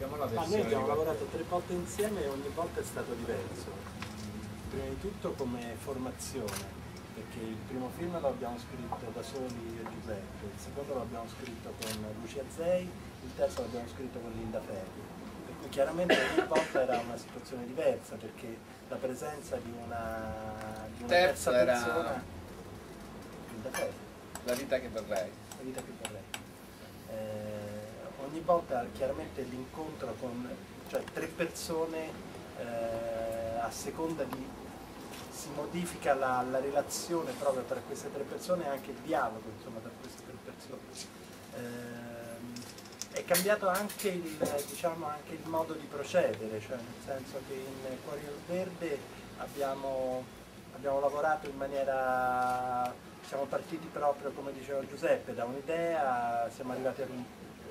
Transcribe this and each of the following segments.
Raccontiamo la Ma versione. noi abbiamo lavorato 3 volte insieme e ogni volta è stato diverso. Prima di tutto come formazione, perché il primo film lo abbiamo scritto da soli io e Giuseppe, il secondo lo abbiamo scritto con Lucia Zei, il terzo lo abbiamo scritto con Linda Ferri. Per cui chiaramente ogni volta era una situazione diversa, perché la presenza di una terza persona... Linda Ferri. La vita che vorrei. La vita che vorrei. Ogni volta chiaramente l'incontro con, cioè 3 persone, a seconda di, si modifica la relazione proprio tra queste 3 persone e anche il dialogo, insomma, tra queste 3 persone. È cambiato anche diciamo, anche il modo di procedere, cioè nel senso che in Cuori al Verde abbiamo lavorato in maniera, siamo partiti proprio, come diceva Giuseppe, da un'idea, siamo arrivati ad un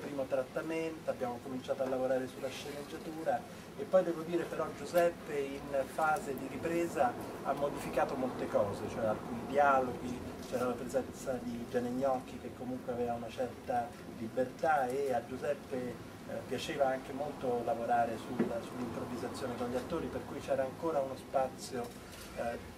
primo trattamento, abbiamo cominciato a lavorare sulla sceneggiatura e poi devo dire però Giuseppe in fase di ripresa ha modificato molte cose, cioè alcuni dialoghi, c'era la presenza di Gianni Gnocchi che comunque aveva una certa libertà e a Giuseppe piaceva anche molto lavorare sull'improvvisazione con gli attori, per cui c'era ancora uno spazio,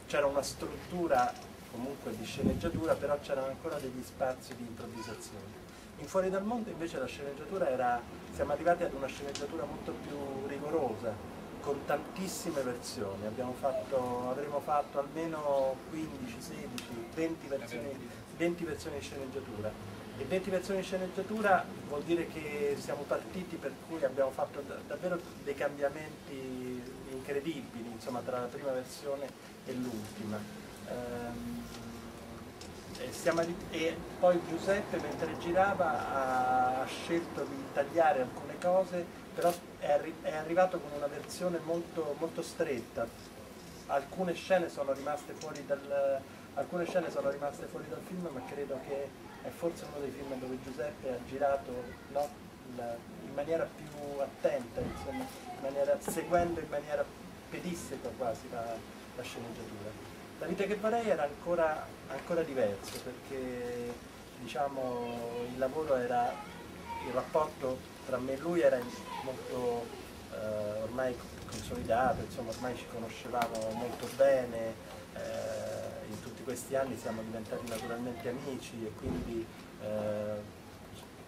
c'era una struttura comunque di sceneggiatura, però c'erano ancora degli spazi di improvvisazione. In Fuori dal Mondo invece la sceneggiatura era, siamo arrivati ad una sceneggiatura molto più rigorosa, con tantissime versioni, avremo fatto almeno 15, 16, 20 versioni di sceneggiatura. E 20 versioni di sceneggiatura vuol dire che siamo partiti per cui abbiamo fatto davvero dei cambiamenti incredibili, insomma, tra la prima versione e l'ultima. E poi Giuseppe mentre girava ha scelto di tagliare alcune cose, però è arrivato con una versione molto, molto stretta. Alcune scene sono rimaste fuori dal film, ma credo che è forse uno dei film dove Giuseppe ha girato, no, in maniera più attenta, insomma, seguendo in maniera pedissequa quasi la sceneggiatura. La vita che vorrei era ancora diverso, perché diciamo, il rapporto tra me e lui era molto ormai consolidato, insomma, ormai ci conoscevamo molto bene, in tutti questi anni siamo diventati naturalmente amici e quindi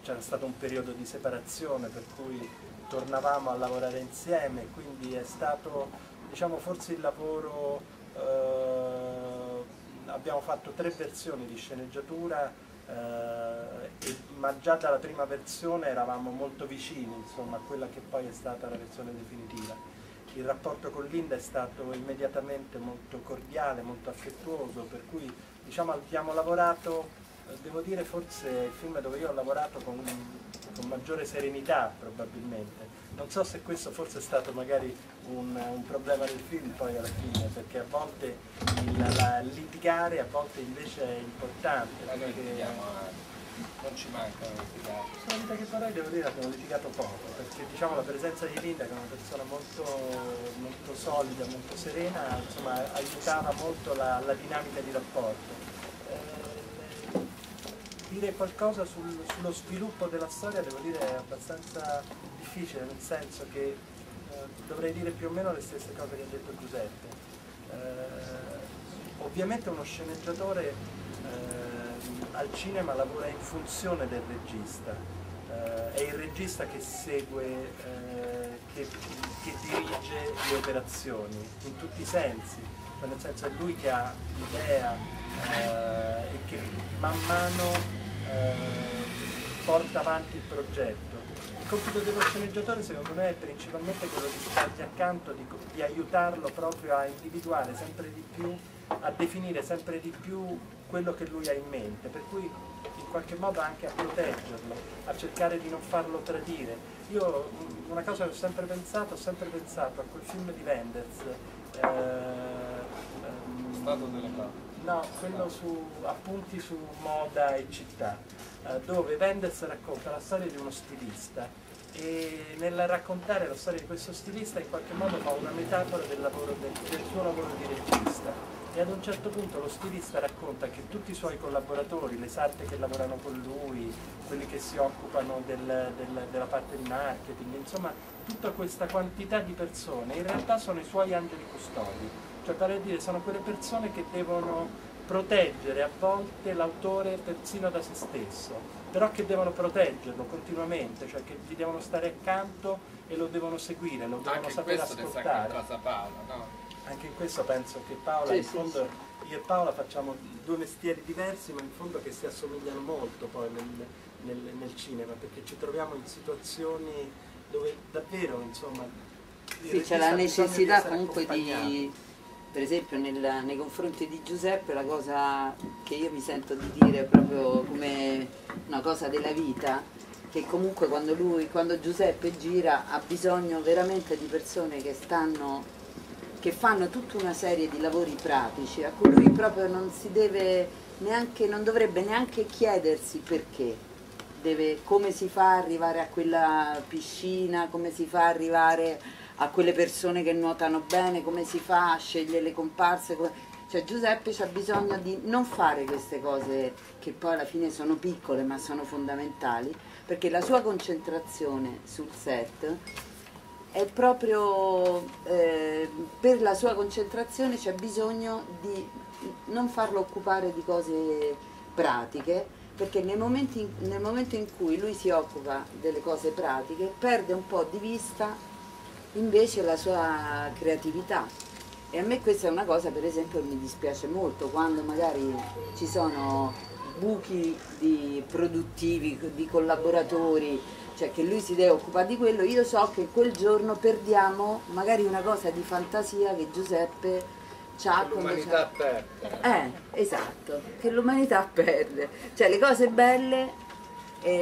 c'era stato un periodo di separazione per cui tornavamo a lavorare insieme, quindi è stato, diciamo, forse il lavoro. Abbiamo fatto 3 versioni di sceneggiatura, ma già dalla prima versione eravamo molto vicini, insomma, a quella che poi è stata la versione definitiva. Il rapporto con Linda è stato immediatamente molto cordiale, molto affettuoso, per cui diciamo, abbiamo lavorato, devo dire forse è il film dove io ho lavorato con maggiore serenità probabilmente. Non so se questo forse è stato magari un problema del film poi alla fine, perché a volte il litigare a volte invece è importante. Ma noi non ci mancano litigare. Sulla vita che vorrei devo dire abbiamo litigato poco, perché diciamo la presenza di Linda, che è una persona molto, molto solida, molto serena, insomma aiutava molto la dinamica di rapporto. Dire qualcosa sullo sviluppo della storia devo dire è abbastanza difficile, nel senso che dovrei dire più o meno le stesse cose che ha detto Giuseppe. Ovviamente uno sceneggiatore al cinema lavora in funzione del regista, è il regista che segue, che dirige le operazioni in tutti i sensi, cioè nel senso è lui che ha l'idea e che man mano porta avanti il progetto. Il compito dello sceneggiatore secondo me è principalmente quello di stargli accanto, di aiutarlo proprio a individuare sempre di più, a definire sempre di più quello che lui ha in mente, per cui in qualche modo anche a proteggerlo, a cercare di non farlo tradire. Io una cosa che ho sempre pensato a quel film di Wenders, Stato delle cose. no, quello su appunti su moda e città, dove Wenders racconta la storia di uno stilista e nel raccontare la storia di questo stilista in qualche modo fa una metafora del suo lavoro di regista e ad un certo punto lo stilista racconta che tutti i suoi collaboratori, le sarte che lavorano con lui, quelli che si occupano della parte di marketing, insomma tutta questa quantità di persone in realtà sono i suoi angeli custodi, cioè per dire sono quelle persone che devono proteggere a volte l'autore persino da se stesso, però che devono proteggerlo continuamente, cioè che gli devono stare accanto e lo devono seguire, lo devono Anche saper questo ne sa ascoltare. qualcosa Paola, no? Anche in questo penso che Paola, Sì, in sì, fondo, io e Paola facciamo due mestieri diversi, ma in fondo che si assomigliano molto poi nel cinema, perché ci troviamo in situazioni dove davvero, insomma, Sì, c'è la necessità comunque di, per esempio nei confronti di Giuseppe, la cosa che io mi sento di dire proprio come una cosa della vita, che comunque quando Giuseppe gira ha bisogno veramente di persone che fanno tutta una serie di lavori pratici, a cui lui proprio non dovrebbe neanche chiedersi perché, come si fa ad arrivare a quella piscina, come si fa ad arrivare a quelle persone che nuotano bene, come si fa a scegliere le comparse. Cioè Giuseppe ha bisogno di non fare queste cose che poi alla fine sono piccole ma sono fondamentali, perché la sua concentrazione sul set è proprio, per la sua concentrazione c'è bisogno di non farlo occupare di cose pratiche, perché nel momento in cui lui si occupa delle cose pratiche perde un po' di vista invece la sua creatività. E a me questa è una cosa, per esempio, che mi dispiace molto, quando magari ci sono buchi produttivi, di collaboratori, cioè che lui si deve occupare di quello, io so che quel giorno perdiamo magari una cosa di fantasia che Giuseppe ha. L'umanità perde. Esatto, che l'umanità perde. Cioè le cose belle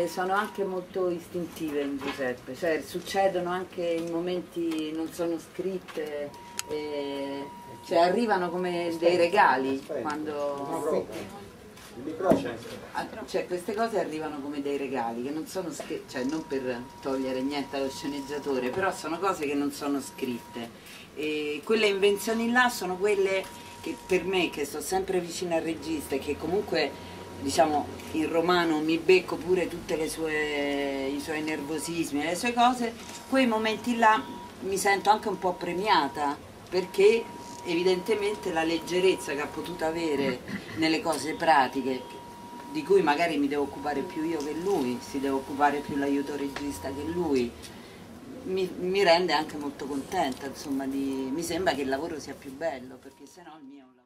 sono anche molto istintive in Giuseppe, cioè succedono anche in momenti, non sono scritte, cioè arrivano come dei regali quando... Cioè queste cose arrivano come dei regali che non sono scritte, cioè non per togliere niente allo sceneggiatore, però sono cose che non sono scritte, e quelle invenzioni là sono quelle che per me, che sto sempre vicino al regista e che comunque diciamo in romano mi becco pure tutti i suoi nervosismi e le sue cose, quei momenti là mi sento anche un po' premiata, perché evidentemente la leggerezza che ha potuto avere nelle cose pratiche, di cui magari mi devo occupare più io che lui, si deve occupare più l'aiuto regista che lui, mi rende anche molto contenta, insomma, mi sembra che il lavoro sia più bello, perché sennò il mio è un lavoro